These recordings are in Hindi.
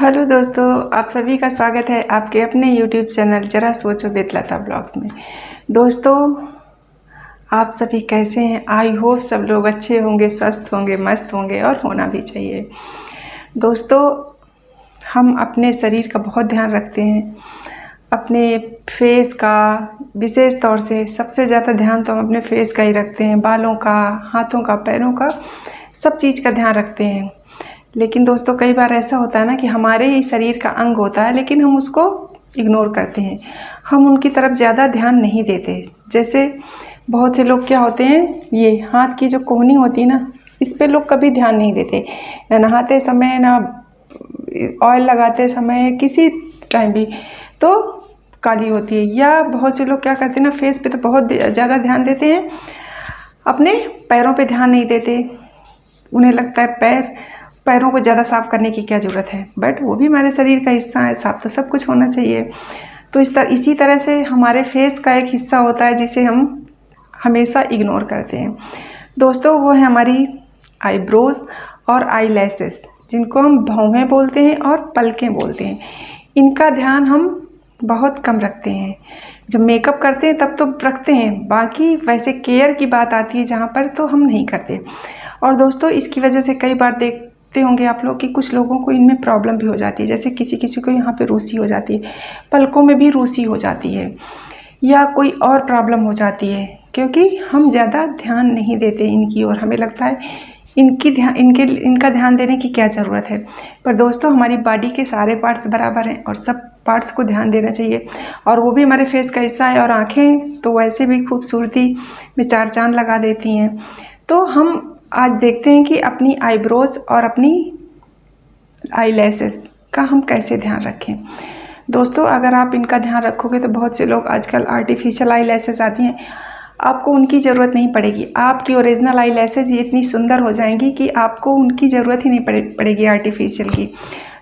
हेलो दोस्तों, आप सभी का स्वागत है आपके अपने यूट्यूब चैनल जरा सोचो विद लता ब्लॉग्स में। दोस्तों, आप सभी कैसे हैं? आई होप सब लोग अच्छे होंगे, स्वस्थ होंगे, मस्त होंगे और होना भी चाहिए। दोस्तों, हम अपने शरीर का बहुत ध्यान रखते हैं, अपने फेस का विशेष तौर से सबसे ज़्यादा ध्यान तो हम अपने फेस का ही रखते हैं, बालों का, हाथों का, पैरों का, सब चीज़ का ध्यान रखते हैं। लेकिन दोस्तों, कई बार ऐसा होता है ना कि हमारे ही शरीर का अंग होता है लेकिन हम उसको इग्नोर करते हैं, हम उनकी तरफ ज़्यादा ध्यान नहीं देते। जैसे बहुत से लोग क्या होते हैं, ये हाथ की जो कोहनी होती है ना, इस पे लोग कभी ध्यान नहीं देते, ना नहाते समय, ना ऑयल लगाते समय, किसी टाइम भी तो काली होती है। या बहुत से लोग क्या करते हैं ना, फेस पे तो बहुत ज़्यादा ध्यान देते हैं, अपने पैरों पे ध्यान नहीं देते। उन्हें लगता है पैरों को ज़्यादा साफ़ करने की क्या ज़रूरत है, बट वो भी हमारे शरीर का हिस्सा है, साफ़ तो सब कुछ होना चाहिए। तो इसी तरह से हमारे फेस का एक हिस्सा होता है जिसे हम हमेशा इग्नोर करते हैं। दोस्तों, वो है हमारी आईब्रोज़ और आई लैसेस, जिनको हम भौहें बोलते हैं और पलकें बोलते हैं। इनका ध्यान हम बहुत कम रखते हैं। जब मेकअप करते हैं तब तो रखते हैं, बाकी वैसे केयर की बात आती है जहाँ पर, तो हम नहीं करते। और दोस्तों, इसकी वजह से कई बार देखते होंगे आप लोग कि कुछ लोगों को इनमें प्रॉब्लम भी हो जाती है। जैसे किसी किसी को यहाँ पे रूसी हो जाती है, पलकों में भी रूसी हो जाती है, या कोई और प्रॉब्लम हो जाती है, क्योंकि हम ज़्यादा ध्यान नहीं देते इनकी ओर। हमें लगता है इनका ध्यान देने की क्या ज़रूरत है। पर दोस्तों, हमारी बॉडी के सारे पार्ट्स बराबर हैं और सब पार्ट्स को ध्यान देना चाहिए, और वो भी हमारे फेस का हिस्सा है। और आँखें तो वैसे भी खूबसूरती में चार चांद लगा देती हैं। तो हम आज देखते हैं कि अपनी आईब्रोज और अपनी आई लैसेस का हम कैसे ध्यान रखें। दोस्तों, अगर आप इनका ध्यान रखोगे तो बहुत से लोग आजकल आर्टिफिशियल आई लैसेस आती हैं, आपको उनकी ज़रूरत नहीं पड़ेगी। आपकी ओरिजिनल आई लैसेस ये इतनी सुंदर हो जाएंगी कि आपको उनकी ज़रूरत ही नहीं पड़ेगी आर्टिफिशियल की।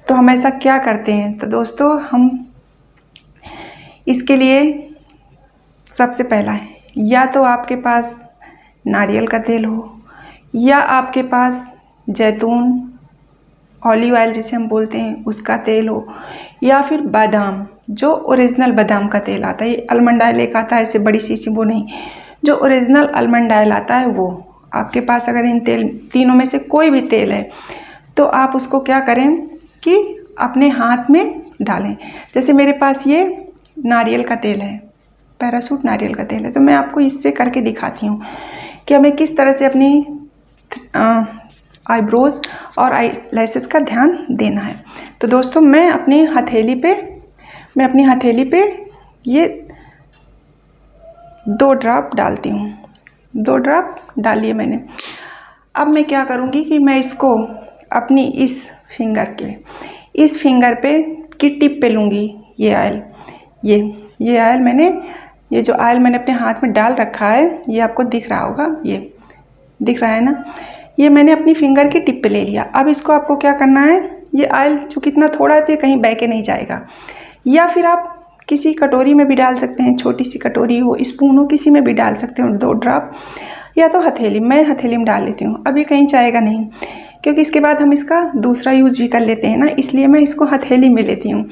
तो हम ऐसा क्या करते हैं? तो दोस्तों, हम इसके लिए सबसे पहला है, या तो आपके पास नारियल का तेल हो, या आपके पास जैतून ऑलिव ऑयल जिसे हम बोलते हैं उसका तेल हो, या फिर बादाम, जो ओरिजिनल बादाम का तेल आता है। ये आलमंड ऑयल एक आता है, ऐसे बड़ी सी वो नहीं, जो ओरिजिनल आलमंड ऑयल आता है वो आपके पास। अगर इन तीनों में से कोई भी तेल है तो आप उसको क्या करें कि अपने हाथ में डालें। जैसे मेरे पास ये नारियल का तेल है, पैराशूट नारियल का तेल है, तो मैं आपको इससे करके दिखाती हूँ कि हमें किस तरह से अपनी आईब्रोज और आई लैसेस का ध्यान देना है। तो दोस्तों, मैं अपनी हथेली पे ये 2 ड्रॉप डालती हूँ। 2 ड्रॉप डाल लिए मैंने। अब मैं क्या करूँगी कि मैं इसको अपनी इस फिंगर पे की टिप पे लूँगी। ये ऑयल ये जो ऑयल मैंने अपने हाथ में डाल रखा है, ये आपको दिख रहा होगा, ये दिख रहा है ना, ये मैंने अपनी फिंगर की टिप पे ले लिया। अब इसको आपको क्या करना है, ये ऑयल चूँकि इतना थोड़ा है तो ये कहीं बह के नहीं जाएगा। या फिर आप किसी कटोरी में भी डाल सकते हैं, छोटी सी कटोरी हो, स्पून हो, किसी में भी डाल सकते हो 2 ड्रॉप, या तो मैं हथेली में डाल लेती हूँ। अब ये कहीं जाएगा नहीं, क्योंकि इसके बाद हम इसका दूसरा यूज़ भी कर लेते हैं ना, इसलिए मैं इसको हथेली में लेती हूँ।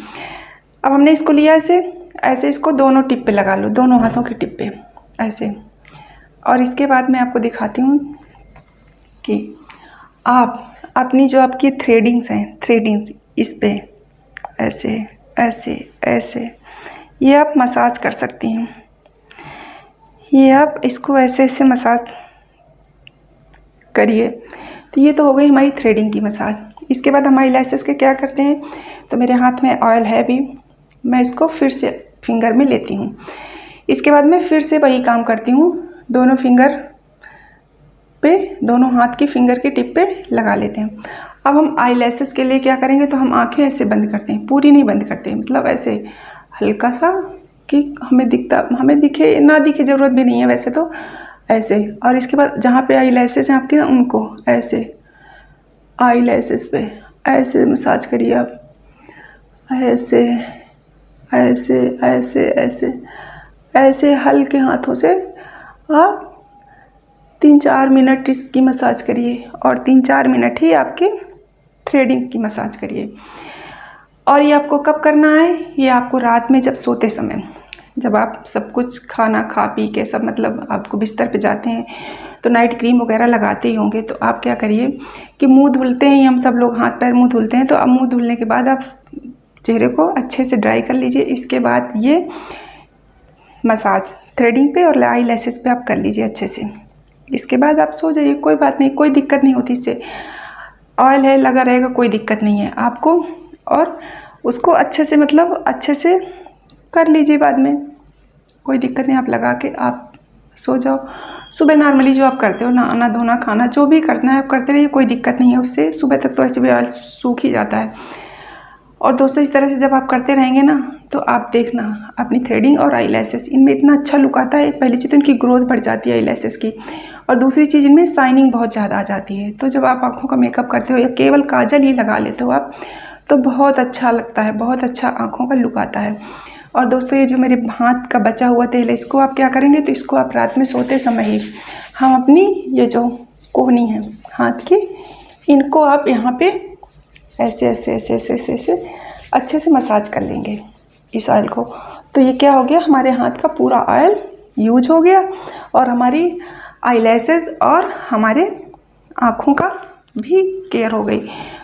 अब हमने इसको लिया ऐसे इसको दोनों टिप पे लगा लो, दोनों हाथों की टिप पे ऐसे। और इसके बाद मैं आपको दिखाती हूँ कि आप अपनी जो आपकी थ्रेडिंग्स इस पे ऐसे ये आप मसाज कर सकती हैं। ये आप इसको ऐसे मसाज करिए। तो ये तो हो गई हमारी थ्रेडिंग की मसाज। इसके बाद हम आई लैसेस के क्या करते हैं, तो मेरे हाथ में ऑयल है भी, मैं इसको फिर से फिंगर में लेती हूँ। इसके बाद मैं फिर से वही काम करती हूँ, दोनों हाथ की फिंगर की टिप पे लगा लेते हैं। अब हम आई लैसेस के लिए क्या करेंगे, तो हम आंखें ऐसे बंद करते हैं, पूरी नहीं बंद करते, मतलब ऐसे हल्का सा कि हमें दिखे ना दिखे, ज़रूरत भी नहीं है वैसे तो, ऐसे। और इसके बाद जहाँ पे आई लैसेस हैं आपकी ना, उनको ऐसे आई लैसेस पे ऐसे मसाज करिए आप, ऐसे हल्के हाथों से आप 3-4 मिनट इसकी मसाज करिए, और 3-4 मिनट ही आपकी थ्रेडिंग की मसाज करिए। और ये आपको कब करना है, ये आपको रात में जब सोते समय, जब आप सब कुछ खाना खा पी के सब मतलब आपको बिस्तर पे जाते हैं तो नाइट क्रीम वगैरह लगाते ही होंगे। तो आप क्या करिए कि मुंह धुलते हैं, हम सब लोग हाथ पैर मुंह धुलते हैं, तो अब मुंह धुलने के बाद आप चेहरे को अच्छे से ड्राई कर लीजिए। इसके बाद ये मसाज थ्रेडिंग पे और आई लैशेस पे आप कर लीजिए अच्छे से। इसके बाद आप सो जाइए, कोई बात नहीं, कोई दिक्कत नहीं होती इससे। ऑयल है लगा रहेगा, कोई दिक्कत नहीं है आपको। और उसको अच्छे से मतलब अच्छे से कर लीजिए, बाद में कोई दिक्कत नहीं, आप लगा के आप सो जाओ। सुबह नॉर्मली जो आप करते हो, नहाना धोना खाना जो भी करना है आप करते रहिए, कोई दिक्कत नहीं है उससे। सुबह तक तो ऐसे भी ऑयल सूख ही जाता है। और दोस्तों इस तरह से जब आप करते रहेंगे ना तो आप देखना अपनी थ्रेडिंग और आई लैशेस इनमें इतना अच्छा लुक आता है। पहली चीज़ तो इनकी ग्रोथ बढ़ जाती है आई लैशेस की, और दूसरी चीज़ इनमें शाइनिंग बहुत ज़्यादा आ जाती है। तो जब आप आँखों का मेकअप करते हो या केवल काजल ही लगा लेते हो आप, तो बहुत अच्छा लगता है, बहुत अच्छा आँखों का लुक आता है। और दोस्तों ये जो मेरे हाथ का बचा हुआ तेल है, इसको आप क्या करेंगे, तो इसको आप रात में सोते समय ही हम अपनी ये जो कोहनी है हाथ की, इनको आप यहाँ पे ऐसे ऐसे ऐसे ऐसे ऐसे ऐसे अच्छे से मसाज कर लेंगे इस ऑयल को। तो ये क्या हो गया, हमारे हाथ का पूरा ऑयल यूज हो गया और हमारी आई लैशेस और हमारे आँखों का भी केयर हो गई।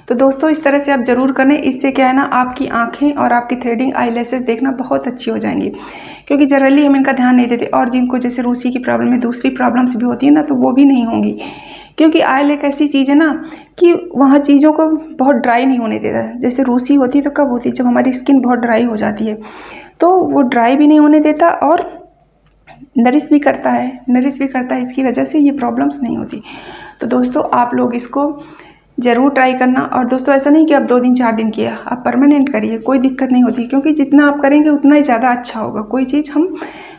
तो दोस्तों इस तरह से आप ज़रूर करें। इससे क्या है ना, आपकी आंखें और आपकी थ्रेडिंग आई लैशेस देखना बहुत अच्छी हो जाएंगी, क्योंकि जनरली हम इनका ध्यान नहीं देते। और जिनको जैसे रूसी की प्रॉब्लम है, दूसरी प्रॉब्लम्स भी होती है ना, तो वो भी नहीं होंगी, क्योंकि ऑयल एक ऐसी चीज़ है ना कि वहाँ चीज़ों को बहुत ड्राई नहीं होने देता। जैसे रूसी होती है तो कब होती है, जब हमारी स्किन बहुत ड्राई हो जाती है, तो वो ड्राई भी नहीं होने देता और नरिश भी करता है। इसकी वजह से ये प्रॉब्लम्स नहीं होती। तो दोस्तों आप लोग इसको ज़रूर ट्राई करना। और दोस्तों ऐसा नहीं कि आप 2 दिन 4 दिन किया, आप परमानेंट करिए, कोई दिक्कत नहीं होती, क्योंकि जितना आप करेंगे उतना ही ज़्यादा अच्छा होगा कोई चीज़ हम।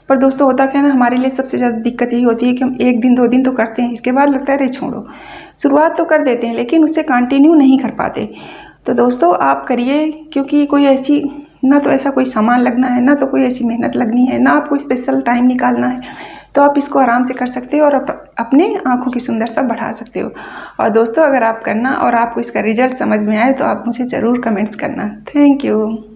पर दोस्तों होता क्या है ना, हमारे लिए सबसे ज़्यादा दिक्कत यही होती है कि हम 1 दिन 2 दिन तो करते हैं, इसके बाद लगता है अरे छोड़ो। शुरुआत तो कर देते हैं लेकिन उससे कंटिन्यू नहीं कर पाते। तो दोस्तों आप करिए, क्योंकि कोई ऐसी ना तो ऐसा कोई सामान लगना है, ना तो कोई ऐसी मेहनत लगनी है, ना आपको स्पेशल टाइम निकालना है। तो आप इसको आराम से कर सकते हो और अपने आँखों की सुंदरता बढ़ा सकते हो। और दोस्तों अगर आप करना और आपको इसका रिजल्ट समझ में आए तो आप मुझे ज़रूर कमेंट्स करना। Thank you.